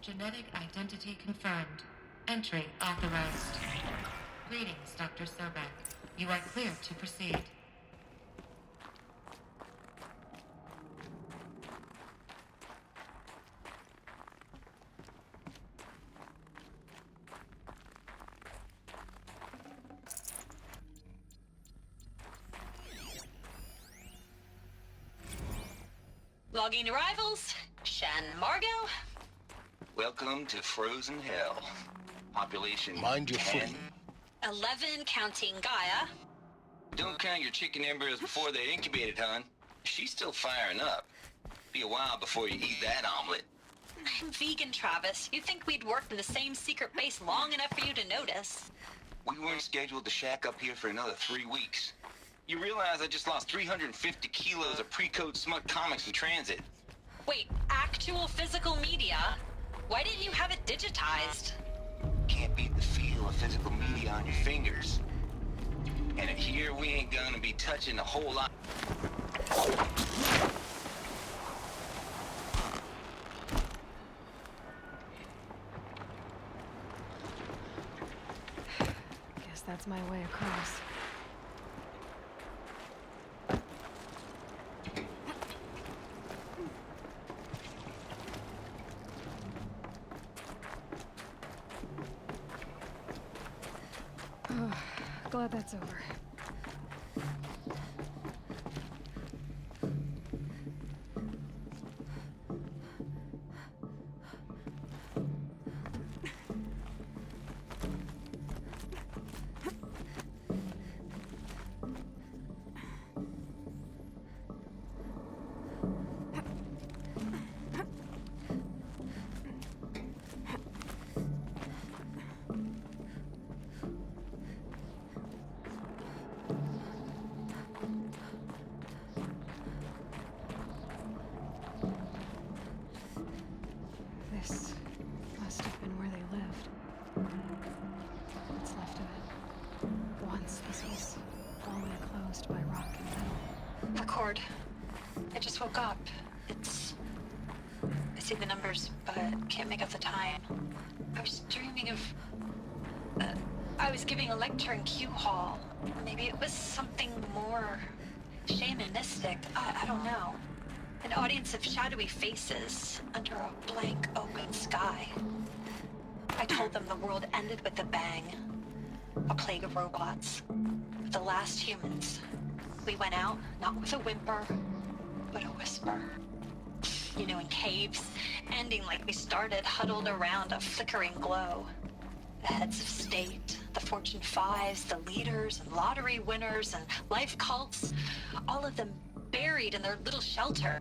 Genetic identity confirmed. Entry authorized. Greetings, Dr. Sobek. You are clear to proceed. Logging arrivals. Shen Margot. Welcome to Frozen Hell. Population Mind your 10. footing. 11 counting Gaia. Don't count your chicken embryos before they're incubated, hon. She's still firing up. Be a while before you eat that omelet. I'm vegan, Travis. You'd think we'd worked in the same secret base long enough for you to notice. We weren't scheduled to shack up here for another 3 weeks. You realize I just lost 350 kilos of pre-code smut comics in transit. Wait, actual physical media? Why didn't you have it digitized? Can't beat the feel of physical media on your fingers. And here we ain't gonna be touching a whole lot. Guess that's my way across. Glad that's over. This must have been where they lived. What's left of it. Once this was all enclosed by rock and metal. Record. I just woke up. I see the numbers, but can't make out the time. I was dreaming of... I was giving a lecture in Q Hall. Maybe it was something more shamanistic. I don't know. An audience of shadowy faces under a blank open sky. I told them the world ended with a bang. A plague of robots. The last humans. We went out, not with a whimper, but a whisper. You know, in caves, ending like we started, huddled around a flickering glow. The heads of state, the Fortune 5s, the leaders and lottery winners and life cults, all of them buried in their little shelter.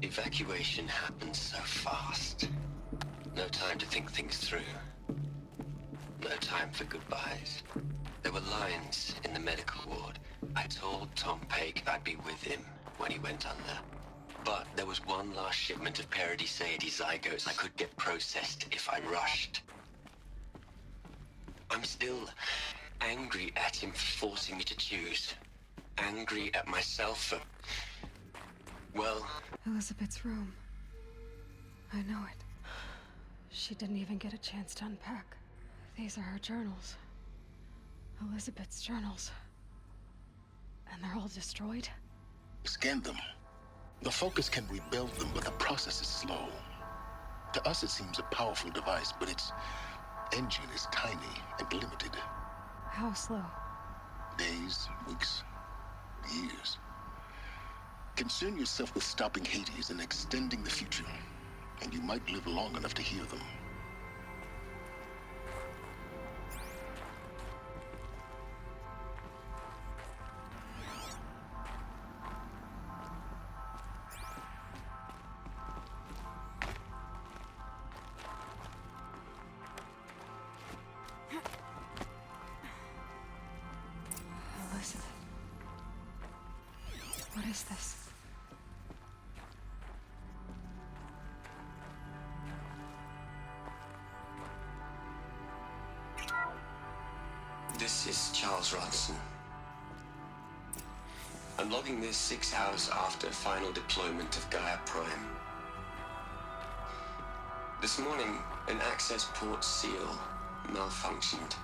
Evacuation happened so fast. No time to think things through. No time for goodbyes. There were lines in the medical ward. I told Tom Pake I'd be with him when he went under. But there was one last shipment of Paradiseidae zygotes I could get processed if I rushed. I'm still angry at him for forcing me to choose. Angry at myself for... well... Elizabeth's room. I know it. She didn't even get a chance to unpack. These are her journals. Elizabeth's journals. And they're all destroyed? Scan them. The Focus can rebuild them, but the process is slow. To us, it seems a powerful device, but its engine is tiny and limited. How slow? Days, weeks, years. Concern yourself with stopping Hades and extending the future, and you might live long enough to hear them. Elizabeth. What is this? This is Charles Ronson. I'm logging this 6 hours after final deployment of Gaia Prime. This morning, an access port seal malfunctioned.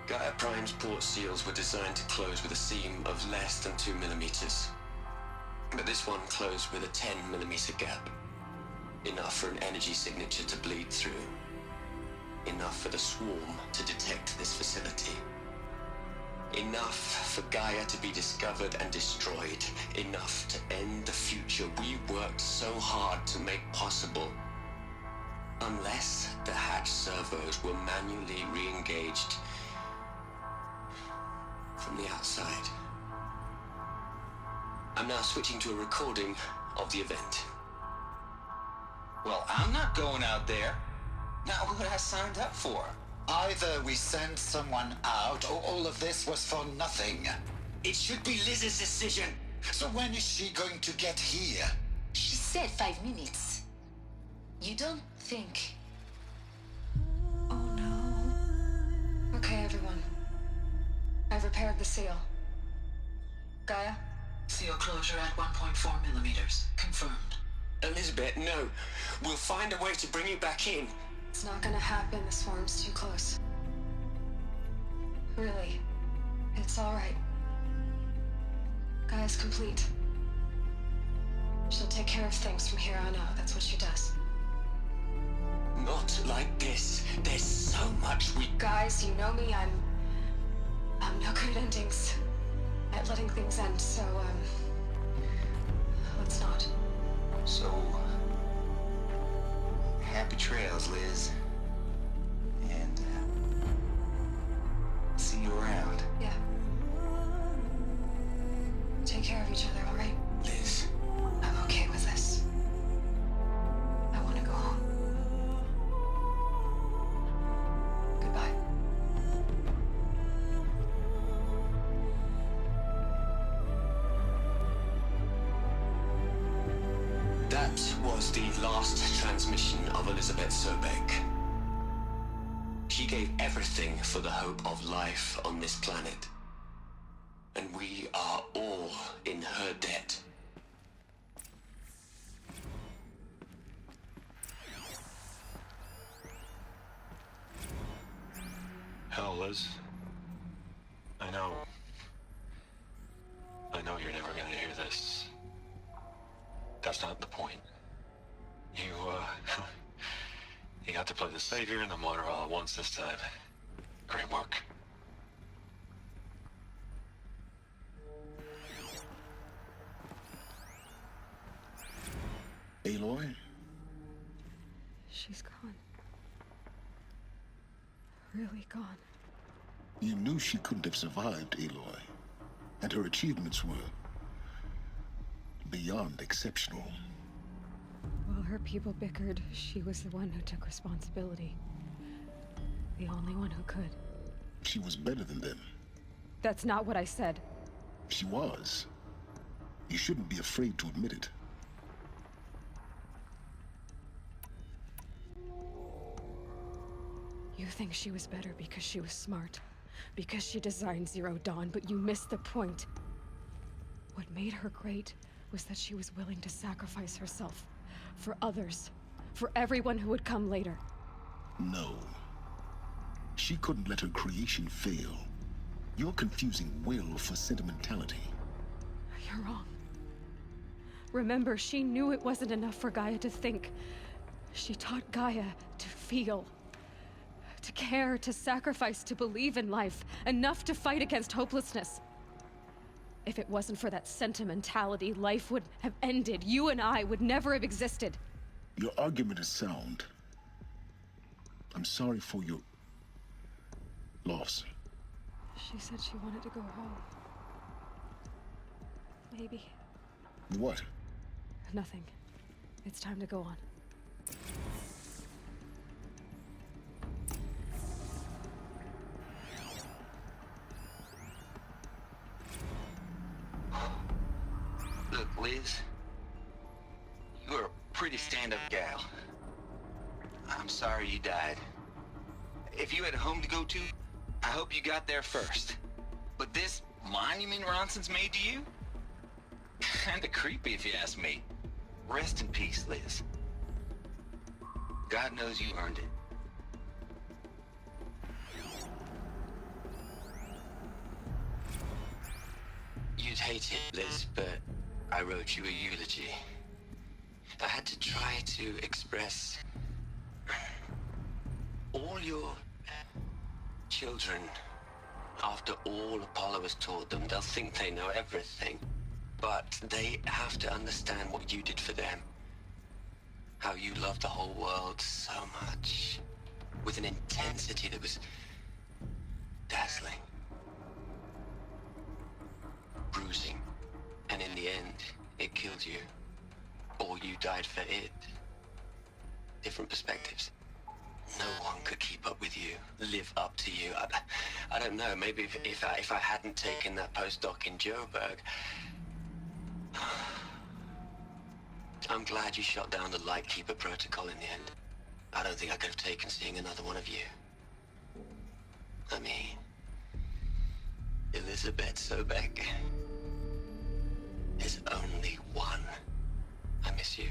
Gaia Prime's port seals were designed to close with a seam of less than 2 millimeters. But this one closed with a 10 millimeter gap. Enough for an energy signature to bleed through. Enough for the swarm to detect this facility. Enough for Gaia to be discovered and destroyed. Enough to end the future we worked so hard to make possible. Unless the hatch servos were manually re-engaged from the outside. I'm now switching to a recording of the event. Well, I'm not going out there. Not what I signed up for. Either we send someone out, or all of this was for nothing. It should be Liz's decision. So when is she going to get here? She said 5 minutes. You don't think... Oh no. Okay, everyone. I've repaired the seal. Gaia? Seal closure at 1.4 millimeters. Confirmed. Elizabeth, no. We'll find a way to bring you back in. It's not gonna happen. The swarm's too close. Really. It's alright. Gaia's complete. She'll take care of things from here on out. That's what she does. Not like this. There's so much we... Guys, you know me. I'm no good at endings. At letting things end, so, let's not. So, happy trails, Liz. And, see you around. Yeah. Take care of each other, alright? Liz. I'm okay with this. I want to go home. Goodbye. That was the last transmission of Elizabeth Sobek. She gave everything for the hope of life on this planet. And we are all in her debt. Hell, Liz. I know you're never gonna hear this. That's not the point. You got to play the savior and the martyr all at once this time. Great work. Aloy? She's gone. Really gone. You knew she couldn't have survived, Aloy. And her achievements were beyond exceptional. While her people bickered, she was the one who took responsibility. The only one who could. She was better than them. That's not what I said. She was. You shouldn't be afraid to admit it. You think she was better because she was smart, because she designed Zero Dawn, but you missed the point. What made her great was that she was willing to sacrifice herself. For others. For everyone who would come later. No. She couldn't let her creation fail. You're confusing will for sentimentality. You're wrong. Remember, she knew it wasn't enough for Gaia to think. She taught Gaia to feel. To care, to sacrifice, to believe in life. Enough to fight against hopelessness. If it wasn't for that sentimentality, life would have ended. You and I would never have existed. Your argument is sound. I'm sorry for your loss. She said she wanted to go home. Maybe. What? Nothing. It's time to go on. Look, Liz, you're a pretty stand-up gal. I'm sorry you died. If you had a home to go to, I hope you got there first. But this monument Ronson's made to you? Kinda creepy if you ask me. Rest in peace, Liz. God knows you earned it. You'd hate it, Liz, but I wrote you a eulogy. I had to try to express all your children. After all Apollo has taught them, they'll think they know everything. But they have to understand what you did for them. How you loved the whole world so much. With an intensity that was dazzling. Bruising. And in the end, it killed you. Or you died for it. Different perspectives. No one could keep up with you, live up to you. I don't know, maybe if I hadn't taken that postdoc in Joburg. I'm glad you shot down the Lightkeeper protocol in the end. I don't think I could have taken seeing another one of you. I mean, Elizabeth Sobek. There's only one. I miss you.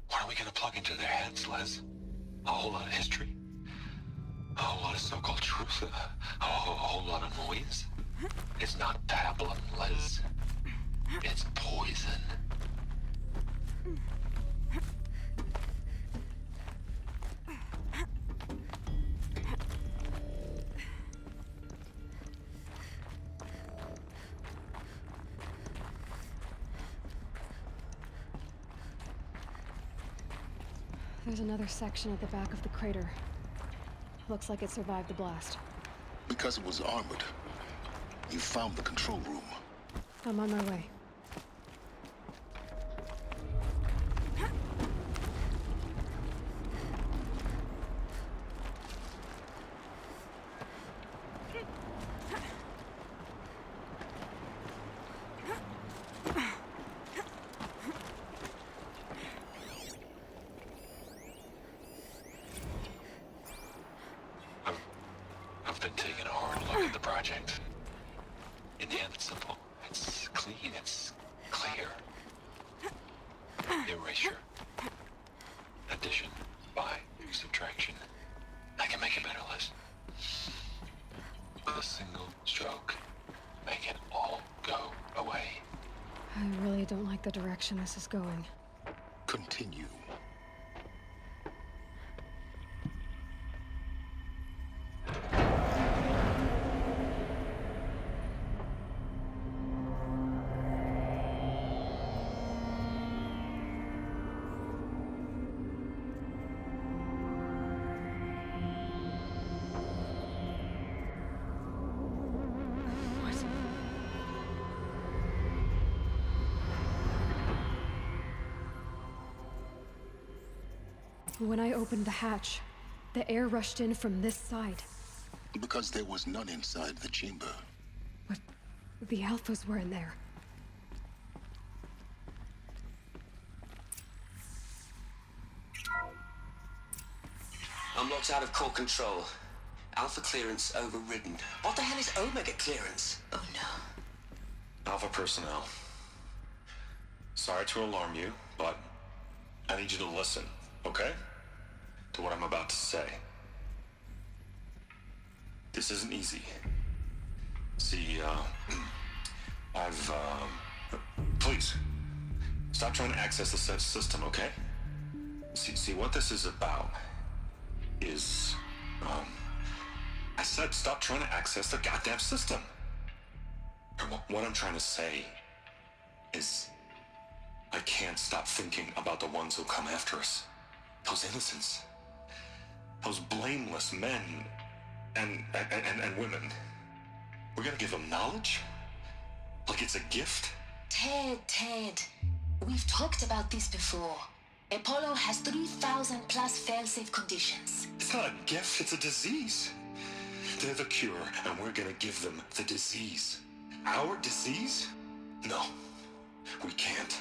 What are we gonna plug into their heads, Les? A whole lot of history? A whole lot of so-called truth? A whole lot of noise? It's not pablum, Les. It's poison. There's another section at the back of the crater. Looks like it survived the blast. Because it was armored. You found the control room. I'm on my way. I've been taking a hard look at the project. In the end, it's simple. It's clean. It's clear. Erasure. Addition. By. Subtraction. I can make it better, Liz. With a single stroke. Make it all go away. I really don't like the direction this is going. Continue. When I opened the hatch, the air rushed in from this side. Because there was none inside the chamber. But the alphas were in there. I'm locked out of core control. Alpha clearance overridden. What the hell is Omega clearance? Oh no. Alpha personnel. Sorry to alarm you, but I need you to listen, okay? To what I'm about to say. This isn't easy. See, please, stop trying to access the system, okay? See, what this is about is, I said stop trying to access the goddamn system. What I'm trying to say is, I can't stop thinking about the ones who'll come after us. Those innocents. those blameless men and women, we're gonna give them knowledge? Like it's a gift? Ted, we've talked about this before. Apollo has 3,000 plus fail-safe conditions. It's not a gift, it's a disease. They're the cure, and we're gonna give them the disease. Our disease? No, we can't.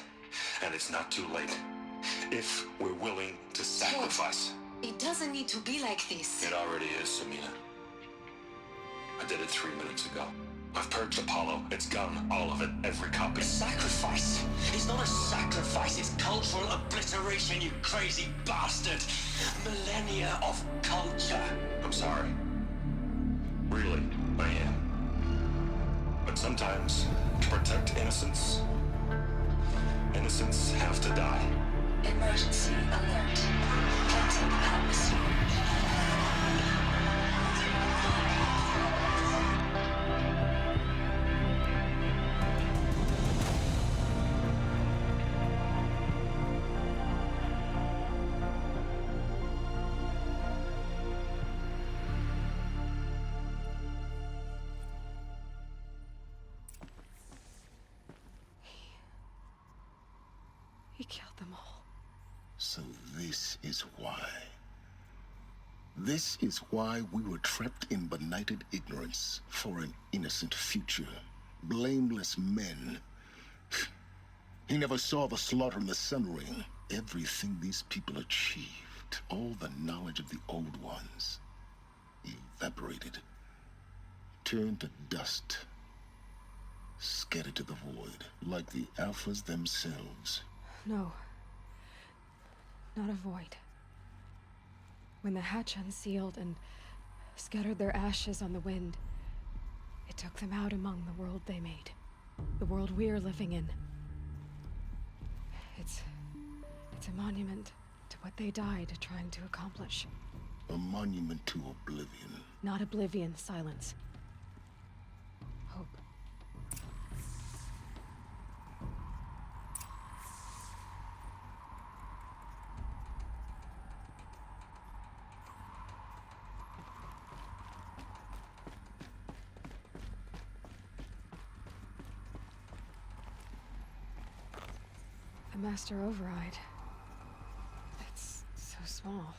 And it's not too late. If we're willing to sacrifice. Ted, it doesn't need to be like this. It already is, Samina. I did it 3 minutes ago. I've purged Apollo. It's gone. All of it. Every copy. A sacrifice? It's not a sacrifice. It's cultural obliteration, you crazy bastard. Millennia of culture. I'm sorry. Really, I am. But sometimes, to protect innocence, innocents have to die. Emergency alert. Captain House. He killed them all. So this is why. This is why we were trapped in benighted ignorance for an innocent future. Blameless men. He never saw the slaughter in the Sun Ring. Everything these people achieved, all the knowledge of the old ones, evaporated, turned to dust, scattered to the void, like the Alphas themselves. No. Not a void. When the hatch unsealed and scattered their ashes on the wind, it took them out among the world they made. The world we're living in. It's a monument to what they died trying to accomplish. A monument to oblivion. Not oblivion, silence. Hope. The Master Override. It's so small.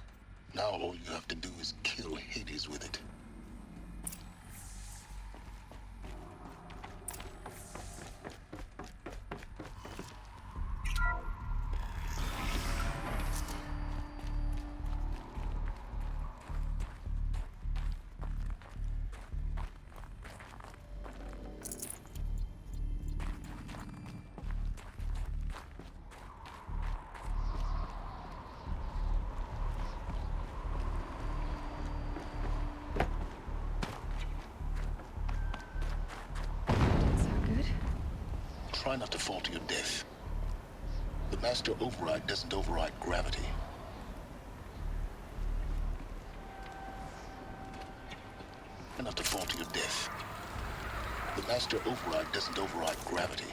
Now all you have to do is kill Hades with it. Try not to fall to your death. The Master Override doesn't override gravity. Try not to fall to your death. The Master Override doesn't override gravity.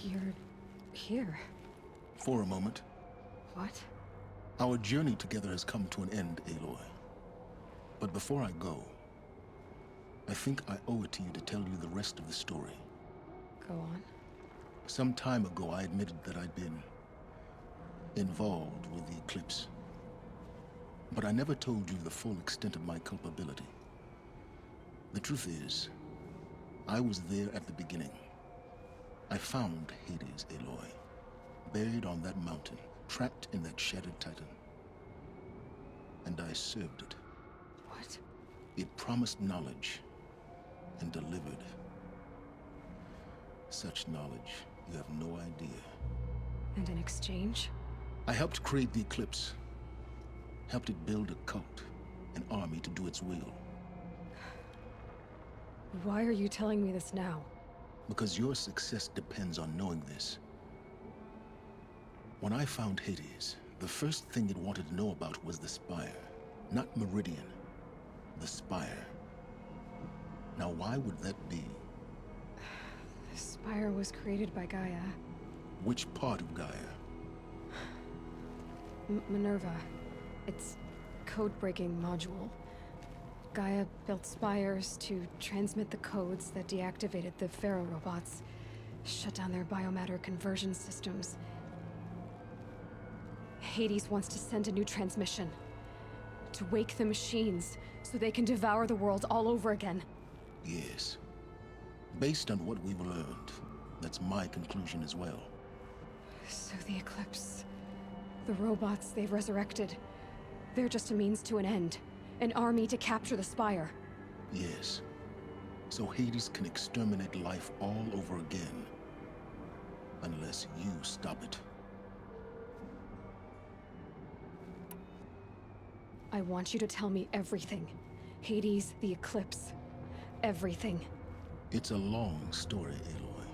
You're here. For a moment. What? Our journey together has come to an end, Aloy. But before I go, I think I owe it to you to tell you the rest of the story. Go on. Some time ago, I admitted that I'd been involved with the eclipse. But I never told you the full extent of my culpability. The truth is, I was there at the beginning. I found Hades, Aloy, buried on that mountain, trapped in that shattered titan. And I served it. What? It promised knowledge, and delivered. Such knowledge, you have no idea. And in exchange? I helped create the Eclipse. Helped it build a cult, an army to do its will. Why are you telling me this now? Because your success depends on knowing this. When I found Hades, the first thing it wanted to know about was the Spire. Not Meridian. The Spire. Now why would that be? The Spire was created by Gaia. Which part of Gaia? Minerva. Its code-breaking module. Gaia built spires to transmit the codes that deactivated the Pharaoh robots, shut down their biomatter conversion systems. Hades wants to send a new transmission. To wake the machines, so they can devour the world all over again. Yes. Based on what we've learned, that's my conclusion as well. So the Eclipse... the robots they've resurrected... they're just a means to an end. An army to capture the Spire. Yes. So Hades can exterminate life all over again. Unless you stop it. I want you to tell me everything. Hades, the Eclipse. Everything. It's a long story, Aloy.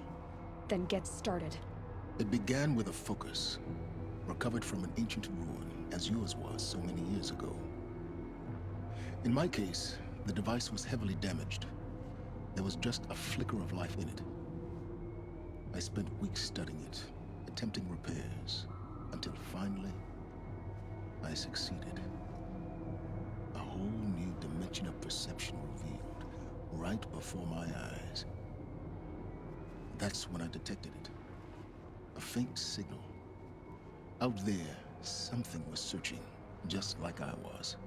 Then get started. It began with a focus. Recovered from an ancient ruin, as yours was so many years ago. In my case, the device was heavily damaged. There was just a flicker of life in it. I spent weeks studying it, attempting repairs, until finally, I succeeded. A whole new dimension of perception revealed, right before my eyes. That's when I detected it. A faint signal. Out there, something was searching, just like I was.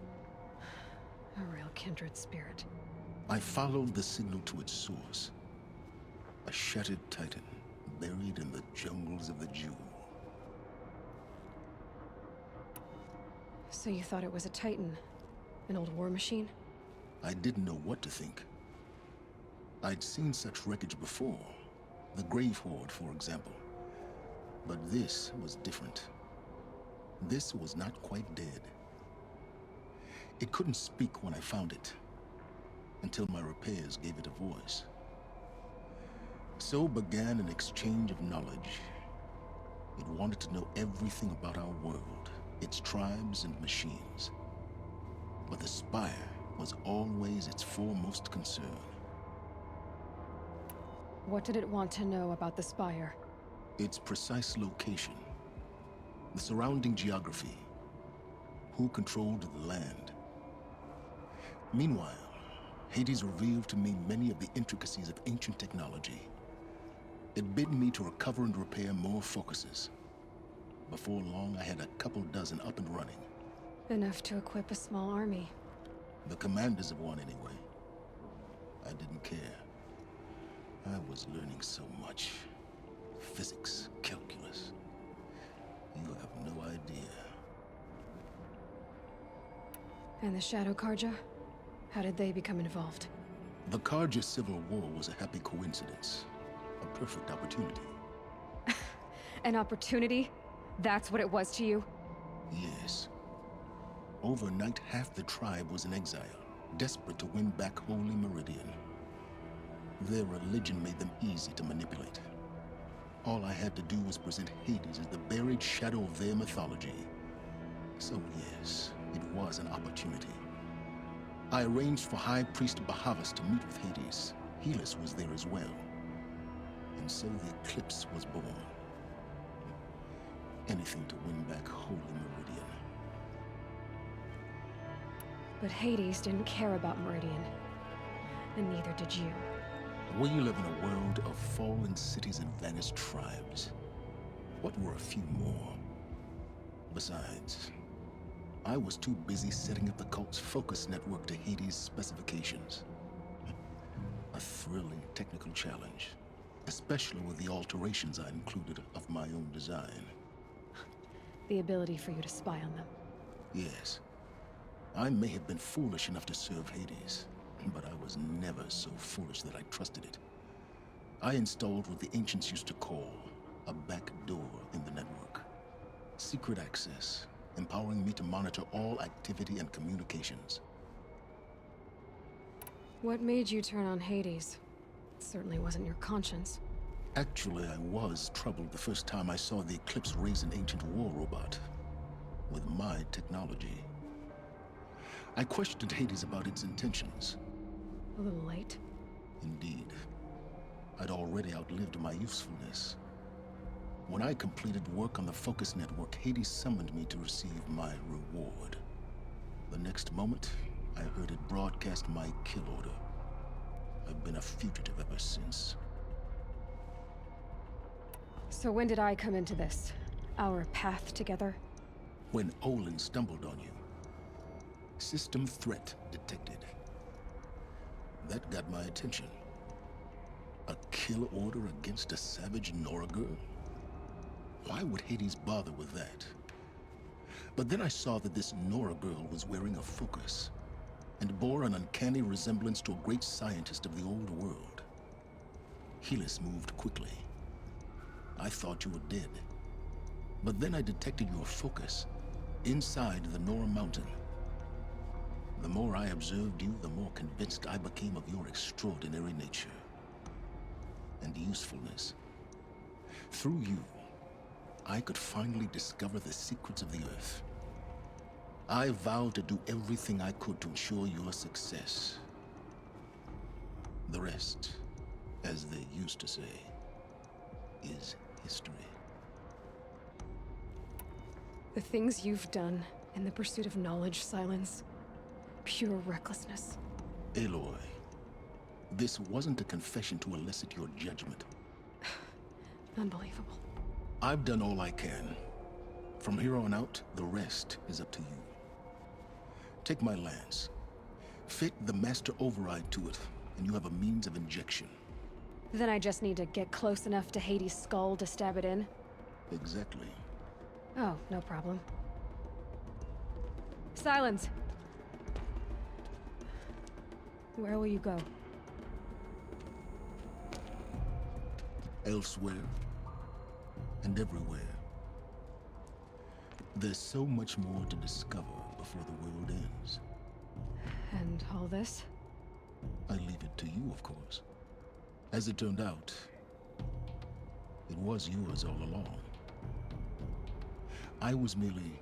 A real kindred spirit. I followed the signal to its source. A shattered titan, buried in the jungles of the Jewel. So you thought it was a titan? An old war machine? I didn't know what to think. I'd seen such wreckage before. The Grave Horde, for example. But this was different. This was not quite dead. It couldn't speak when I found it, until my repairs gave it a voice. So began an exchange of knowledge. It wanted to know everything about our world, its tribes and machines. But the Spire was always its foremost concern. What did it want to know about the Spire? Its precise location, the surrounding geography, who controlled the land. Meanwhile, Hades revealed to me many of the intricacies of ancient technology. It bid me to recover and repair more focuses. Before long, I had a couple dozen up and running. Enough to equip a small army. The commanders of one, anyway. I didn't care. I was learning so much. Physics, calculus. You have no idea. And the Shadow Karja? How did they become involved? The Karja Civil War was a happy coincidence. A perfect opportunity. An opportunity? That's what it was to you? Yes. Overnight, half the tribe was in exile, desperate to win back Holy Meridian. Their religion made them easy to manipulate. All I had to do was present Hades as the buried shadow of their mythology. So yes, it was an opportunity. I arranged for High Priest Bahavas to meet with Hades. Helis was there as well. And so the Eclipse was born. Anything to win back Holy Meridian. But Hades didn't care about Meridian. And neither did you. We live in a world of fallen cities and vanished tribes. What were a few more? Besides, I was too busy setting up the cult's focus network to Hades' specifications. A thrilling technical challenge, especially with the alterations I included of my own design. The ability for you to spy on them. Yes. I may have been foolish enough to serve Hades, But I was never so foolish that I trusted it. I installed what the ancients used to call a back door in the network. Secret access, empowering me to monitor all activity and communications. What made you turn on Hades? It certainly wasn't your conscience. Actually, I was troubled the first time I saw the Eclipse raise an ancient war robot with my technology. I questioned Hades about its intentions. A little late. Indeed. I'd already outlived my usefulness. When I completed work on the Focus Network, Hades summoned me to receive my reward. The next moment, I heard it broadcast my kill order. I've been a fugitive ever since. So when did I come into this? Our path together? When Olin stumbled on you. System threat detected. That got my attention. A kill order against a savage Nora girl? Why would Hades bother with that? But then I saw that this Nora girl was wearing a focus and bore an uncanny resemblance to a great scientist of the old world. Helis moved quickly. I thought you were dead. But then I detected your focus inside the Nora mountain. The more I observed you, the more convinced I became of your extraordinary nature and usefulness. Through you, I could finally discover the secrets of the Earth. I vowed to do everything I could to ensure your success. The rest, as they used to say, is history. The things you've done in the pursuit of knowledge, Silence. Pure recklessness. Aloy, this wasn't a confession to elicit your judgment. Unbelievable. I've done all I can. From here on out, the rest is up to you. Take my lance. Fit the master override to it, and you have a means of injection. Then I just need to get close enough to Hades' skull to stab it in? Exactly. Oh, no problem. Silence! Where will you go? Elsewhere. And everywhere. There's so much more to discover before the world ends. And all this? I leave it to you, of course. As it turned out, it was yours all along. I was merely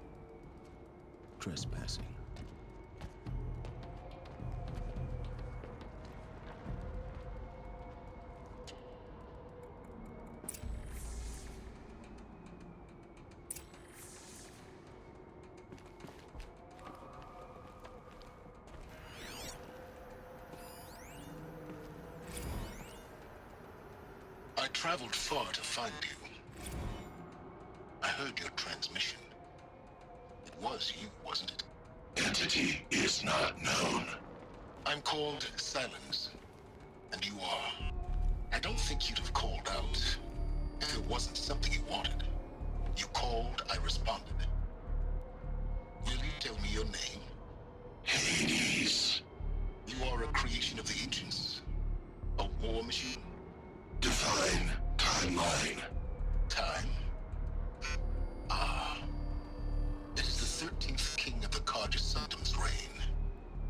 trespassing. I traveled far to find you. I heard your transmission. It was you, wasn't it? Entity is not known. I'm called Silence, and you are. I don't think you'd have called out if it wasn't something you wanted. You called, I responded. Will you tell me your name? Hades. You are a creation of the ancients. A war machine? Define timeline. Time? Ah. It is the 13th king of the Karja Sanctum's reign.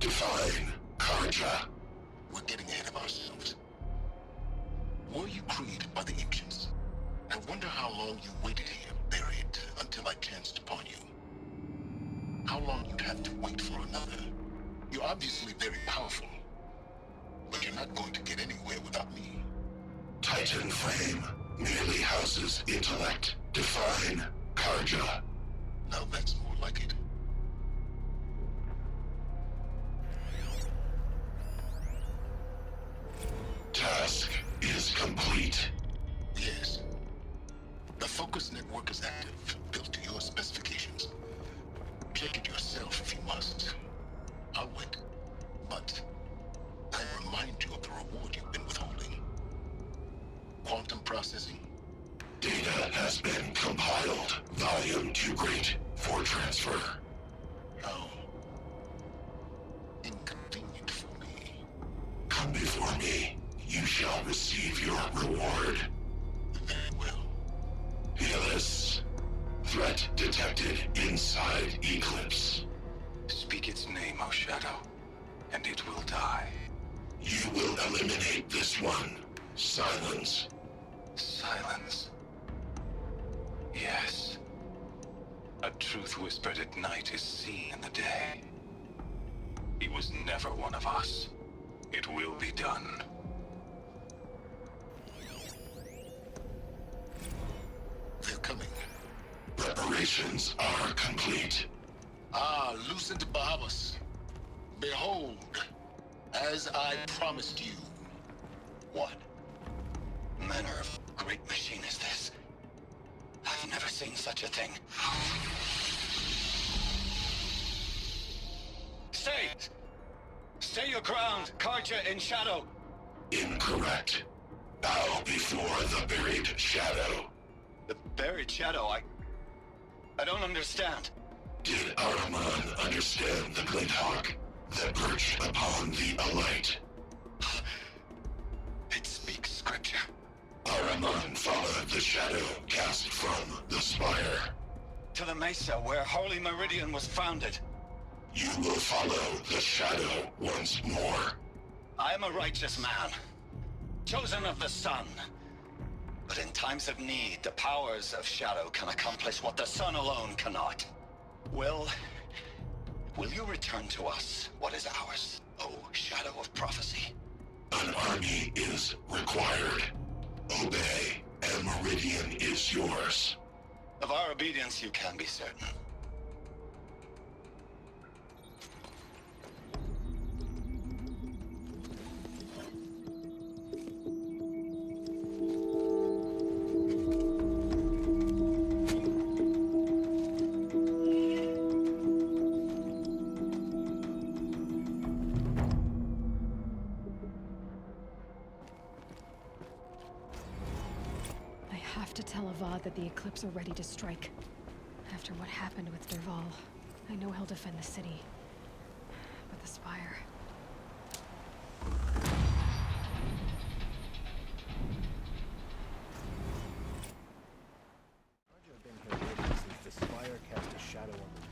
Define Karja. We're getting ahead of ourselves. Were you created by the ancients? I wonder how long you waited here, buried, until I chanced upon you. How long you'd have to wait for another. You're obviously very powerful, but you're not going to get anywhere without me. Titan frame merely houses intellect. Define Karja. Now that's more like it. Task is complete. Yes. The Focus Network is active, built to your specifications. Check it yourself if you must. I'll wait. But I'll remind you of the reward you've been withholding. Quantum processing? Data has been compiled. Volume too great for transfer. How inconvenient for me. before me, you shall receive your reward. Very well. Healers. Threat detected inside Eclipse. Speak its name, O Shadow, and it will die. You will eliminate this one. Silence. Silence. Yes. A truth whispered at night is seen in the day. He was never one of us. It will be done. They're coming. Preparations are complete. Ah, loosened Bahamas. Behold, as I promised you. What manner of great machine is this? I've never seen such a thing. Stay! Stay your ground, Karja in Shadow! Incorrect. Bow before the buried shadow. The buried shadow, I don't understand. Did Ahriman understand the glint hawk that perched upon the alight? It speaks scripture. Ahriman followed the shadow cast from the spire. To the mesa where Holy Meridian was founded. You will follow the shadow once more. I am a righteous man, chosen of the sun. But in times of need, the powers of shadow can accomplish what the sun alone cannot. Will you return to us what is ours, O Shadow of Prophecy? An army is required. Obey, and Meridian is yours. Of our obedience you can be certain. That the Eclipse are ready to strike. After what happened with Derval, I know he'll defend the city. But the Spire... I've been here waiting since the Spire cast a shadow on the moon.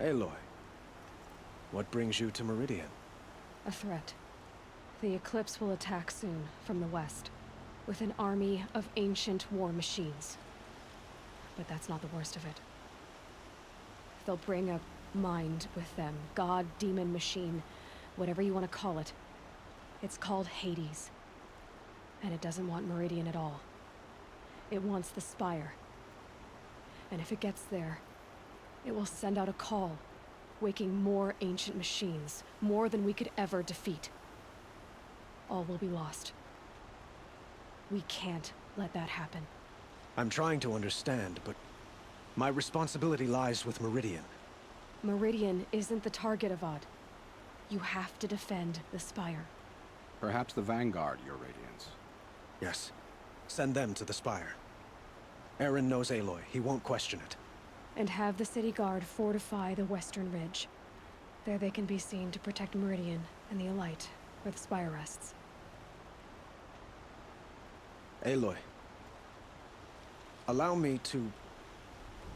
Aloy, what brings you to Meridian? A threat. The Eclipse will attack soon, from the west, with an army of ancient war machines. But that's not the worst of it. They'll bring a mind with them. God, demon, machine, whatever you want to call it. It's called Hades. And it doesn't want Meridian at all. It wants the Spire. And if it gets there, it will send out a call, waking more ancient machines, more than we could ever defeat. All will be lost. We can't let that happen. I'm trying to understand, but my responsibility lies with Meridian. Meridian isn't the target, Avad. You have to defend the Spire. Perhaps the Vanguard, Your Radiance. Yes. Send them to the Spire. Eren knows Aloy. He won't question it. And have the city guard fortify the western ridge. There they can be seen to protect Meridian and the Alight, where the Spire rests. Aloy, allow me to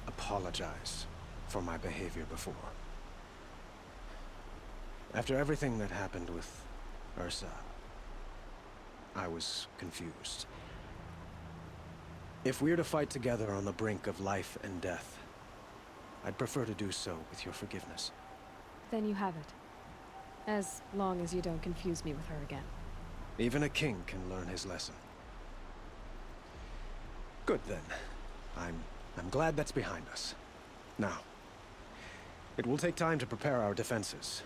apologize for my behavior before. After everything that happened with Ursa, I was confused. If we're to fight together on the brink of life and death, I'd prefer to do so with your forgiveness. Then you have it. As long as you don't confuse me with her again. Even a king can learn his lesson. Good then. I'm glad that's behind us. Now, it will take time to prepare our defenses.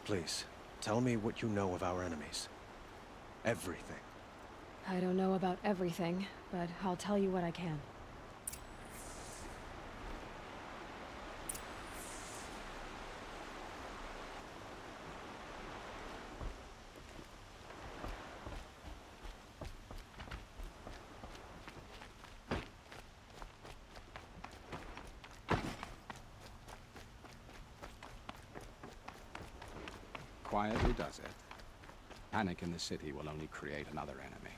Please, Tell me what you know of our enemies. Everything. I don't know about everything, but I'll tell you what I can. Quietly does it. Panic in the city will only create another enemy.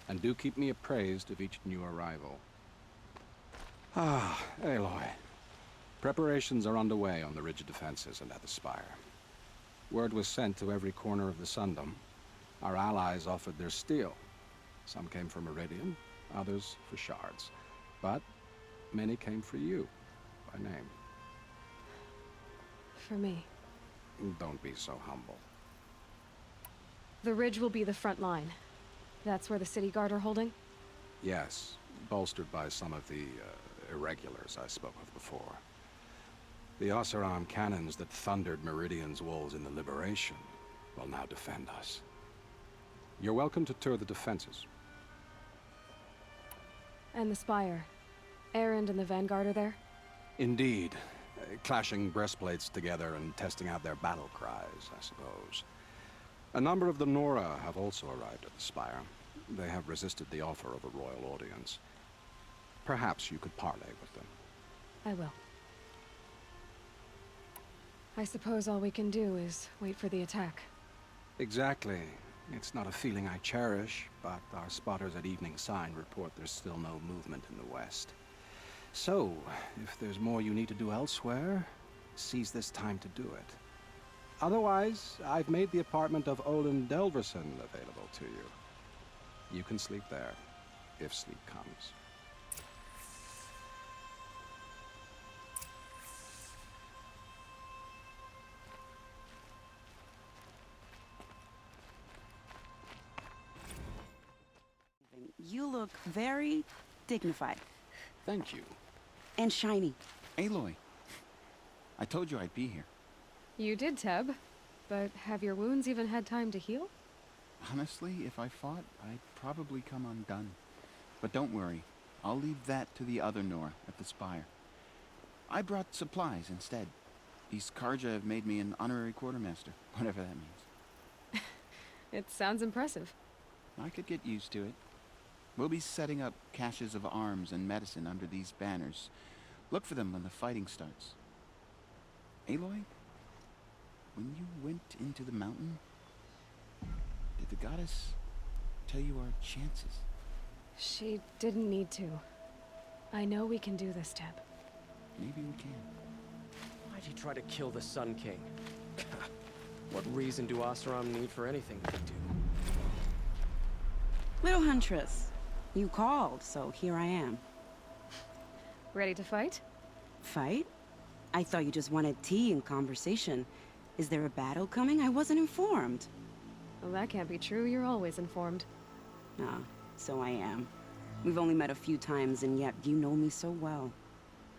And do keep me appraised of each new arrival. Ah, Aloy. Preparations are underway on the ridge defenses and at the spire. Word was sent to every corner of the Sundom. Our allies offered their steel. Some came for Meridian, others for shards. But many came for you, by name. For me. Don't be so humble. The ridge will be the front line. That's where the city guard are holding? Yes, bolstered by some of the irregulars I spoke of before. The Oseram cannons that thundered Meridian's walls in the Liberation will now defend us. You're welcome to tour the defenses. And the spire. Erend and the Vanguard are there? Indeed. Clashing breastplates together and testing out their battle cries, I suppose. A number of the Nora have also arrived at the spire. They have resisted the offer of a royal audience. Perhaps you could parley with them. I will. I suppose all we can do is wait for the attack. Exactly. It's not a feeling I cherish, but our spotters at Evening Sign report there's still no movement in the west. So, if there's more you need to do elsewhere, seize this time to do it. Otherwise, I've made the apartment of Olin Delverson available to you. You can sleep there, if sleep comes. You look very dignified. Thank you. And shiny. Aloy, I told you I'd be here. You did, Teb. But have your wounds even had time to heal? Honestly, if I fought, I'd probably come undone. But don't worry, I'll leave that to the other Nora at the spire. I brought supplies instead. These Karja have made me an honorary quartermaster, whatever that means. It sounds impressive. I could get used to it. We'll be setting up caches of arms and medicine under these banners. Look for them when the fighting starts. Aloy, when you went into the mountain, did the goddess tell you our chances? She didn't need to. I know we can do this, Teb. Maybe we can. Why'd you try to kill the Sun King? What reason do Oseram need for anything we do? Little Huntress, you called, so here I am. Ready to fight? Fight? I thought you just wanted tea and conversation. Is there a battle coming? I wasn't informed. Well, that can't be true. You're always informed. Ah, so I am. We've only met a few times, and yet you know me so well.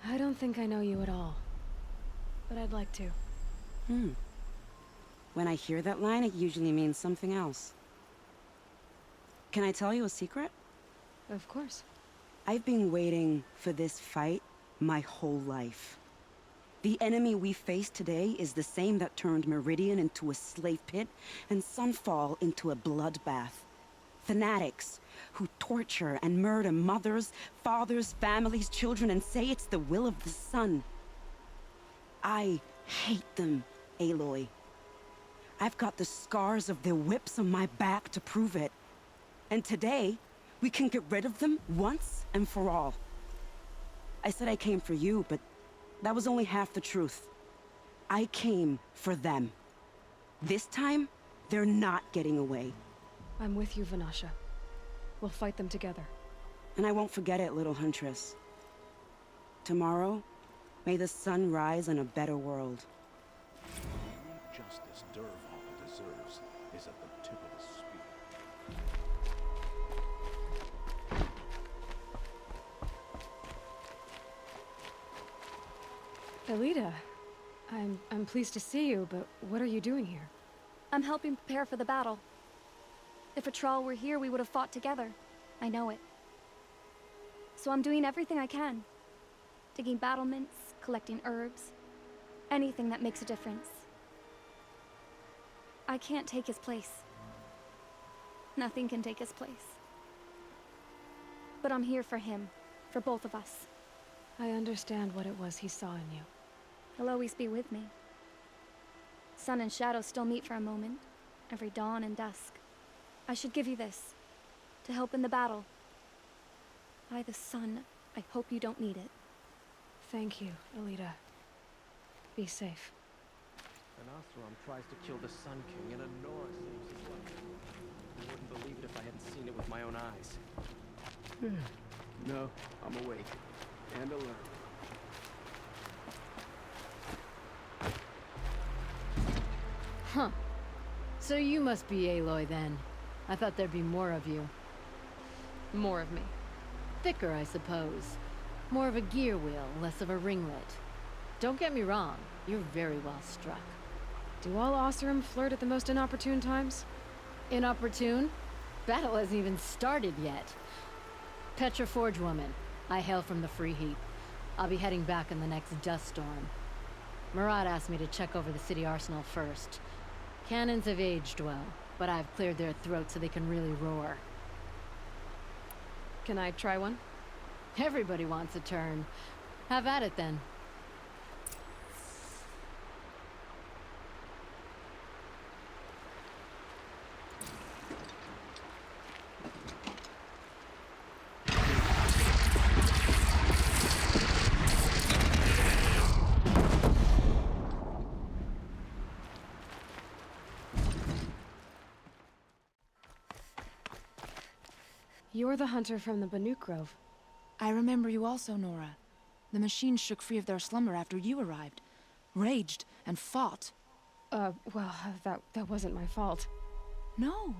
I don't think I know you at all. But I'd like to. When I hear that line, it usually means something else. Can I tell you a secret? Of course. I've been waiting for this fight my whole life. The enemy we face today is the same that turned Meridian into a slave pit and Sunfall into a bloodbath. Fanatics who torture and murder mothers, fathers, families, children, and say it's the will of the sun. I hate them, Aloy. I've got the scars of their whips on my back to prove it. And today, we can get rid of them once and for all. I said I came for you, but that was only half the truth. I came for them. This time, they're not getting away. I'm with you, Vanasha. We'll fight them together. And I won't forget it, little Huntress. Tomorrow, may the sun rise in a better world. Justice Dervahl deserves is at the tip of the spear. Elita, I'm pleased to see you, but what are you doing here? I'm helping prepare for the battle. If Atral were here, we would have fought together. I know it. So I'm doing everything I can. Digging battlements, collecting herbs. Anything that makes a difference. I can't take his place. Nothing can take his place. But I'm here for him. For both of us. I understand what it was he saw in you. He'll always be with me. Sun and shadow still meet for a moment. Every dawn and dusk. I should give you this. To help in the battle. By the sun, I hope you don't need it. Thank you, Alita. Be safe. An Oseram tries to kill the Sun King, and a Nora saves his life. I wouldn't believe it if I hadn't seen it with my own eyes. No, I'm awake. And alert. Huh. So you must be Aloy then. I thought there'd be more of you. More of me. Thicker, I suppose. More of a gear wheel, less of a ringlet. Don't get me wrong, you're very well struck. Do all Oseram flirt at the most inopportune times? Inopportune? Battle hasn't even started yet. Petra Forge woman. I hail from the Free Heap. I'll be heading back in the next dust storm. Murad asked me to check over the city arsenal first. Cannons have aged well, but I've cleared their throats so they can really roar. Can I try one? Everybody wants a turn. Have at it then. You're the hunter from the Banuk Grove. I remember you also, Nora. The machines shook free of their slumber after you arrived. Raged and fought. Well, that wasn't my fault. No,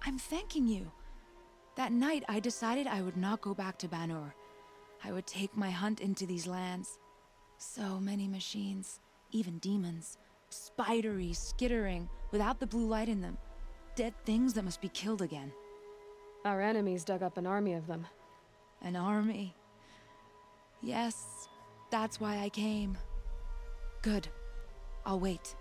I'm thanking you. That night, I decided I would not go back to Banur. I would take my hunt into these lands. So many machines, even demons. Spidery, skittering, without the blue light in them. Dead things that must be killed again. Our enemies dug up an army of them. An army? Yes, that's why I came. Good. I'll wait.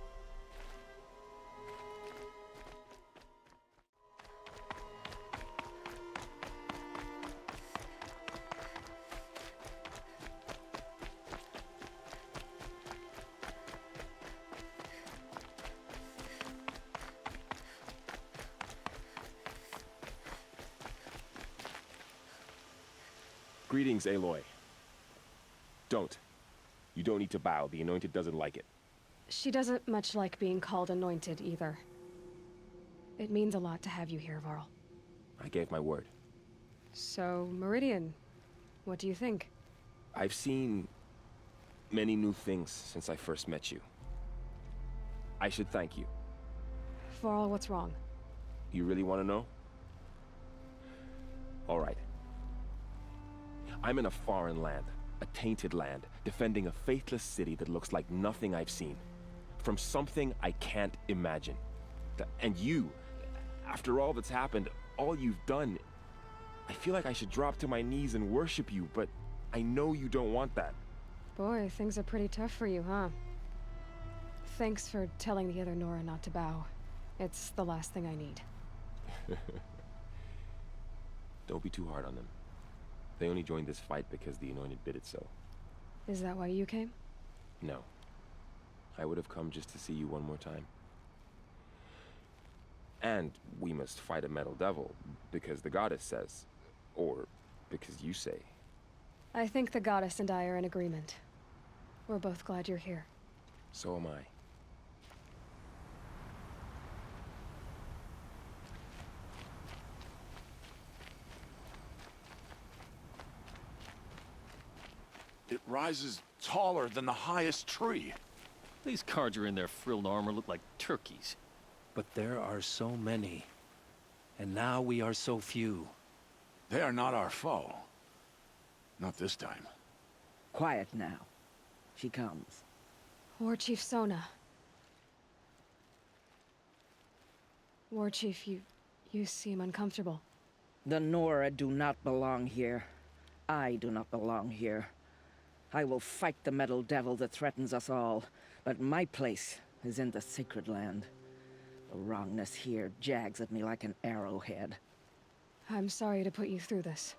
Greetings, Aloy. Don't. You don't need to bow. The Anointed doesn't like it. She doesn't much like being called Anointed, either. It means a lot to have you here, Varl. I gave my word. So, Meridian, what do you think? I've seen many new things since I first met you. I should thank you. Varl, what's wrong? You really want to know? All right. I'm in a foreign land, a tainted land, defending a faithless city that looks like nothing I've seen. From something I can't imagine. And you, after all that's happened, all you've done, I feel like I should drop to my knees and worship you, but I know you don't want that. Boy, things are pretty tough for you, huh? Thanks for telling the other Nora not to bow. It's the last thing I need. Don't be too hard on them. They only joined this fight because the Anointed bid it so. Is that why you came? No. I would have come just to see you one more time. And we must fight a metal devil, because the goddess says. Or because you say. I think the goddess and I are in agreement. We're both glad you're here. So am I. It rises taller than the highest tree. These Carja in their frilled armor look like turkeys. But there are so many. And now we are so few. They are not our foe. Not this time. Quiet now. She comes. War Chief Sona. War Chief, you seem uncomfortable. The Nora do not belong here. I do not belong here. I will fight the metal devil that threatens us all, but my place is in the sacred land. The wrongness here jags at me like an arrowhead. I'm sorry to put you through this.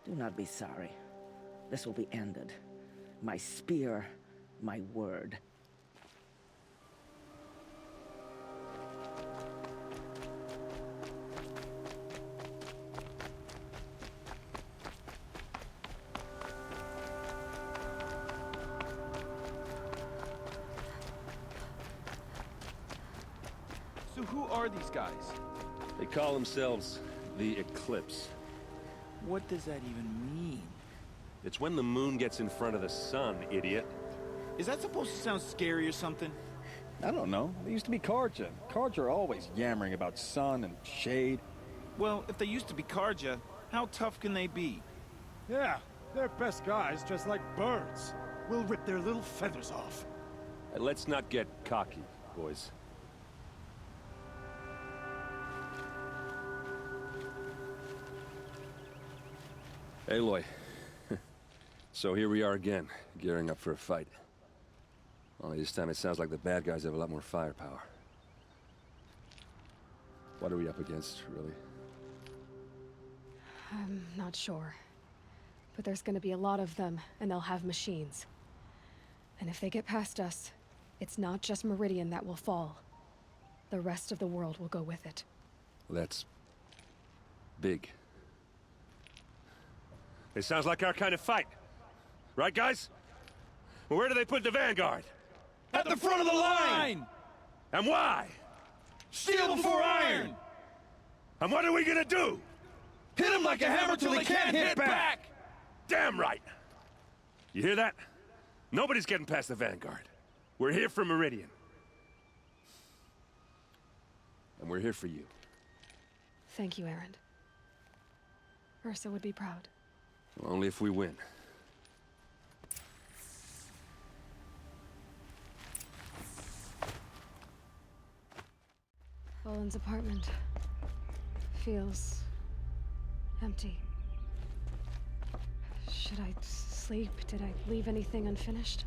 Do not be sorry. This will be ended. My spear, my word. So who are these guys? They call themselves the Eclipse. What does that even mean? It's when the moon gets in front of the sun, idiot. Is that supposed to sound scary or something? I don't know. They used to be Karja. Karja are always yammering about sun and shade. Well, if they used to be Karja, how tough can they be? Yeah, they're best guys just like birds. We'll rip their little feathers off. Let's not get cocky, boys. Aloy. So here we are again, gearing up for a fight. Only this time it sounds like the bad guys have a lot more firepower. What are we up against, really? I'm not sure. But there's gonna be a lot of them, and they'll have machines. And if they get past us, it's not just Meridian that will fall. The rest of the world will go with it. That's big. It sounds like our kind of fight. Right, guys? Where do they put the Vanguard? At the front of the line! And why? Steel before iron! And what are we gonna do? Hit them like a hammer till they can't hit back! Damn right! You hear that? Nobody's getting past the Vanguard. We're here for Meridian. And we're here for you. Thank you, Erend. Ursa would be proud. Well, only if we win. Olin's apartment feels empty. Should I sleep? Did I leave anything unfinished?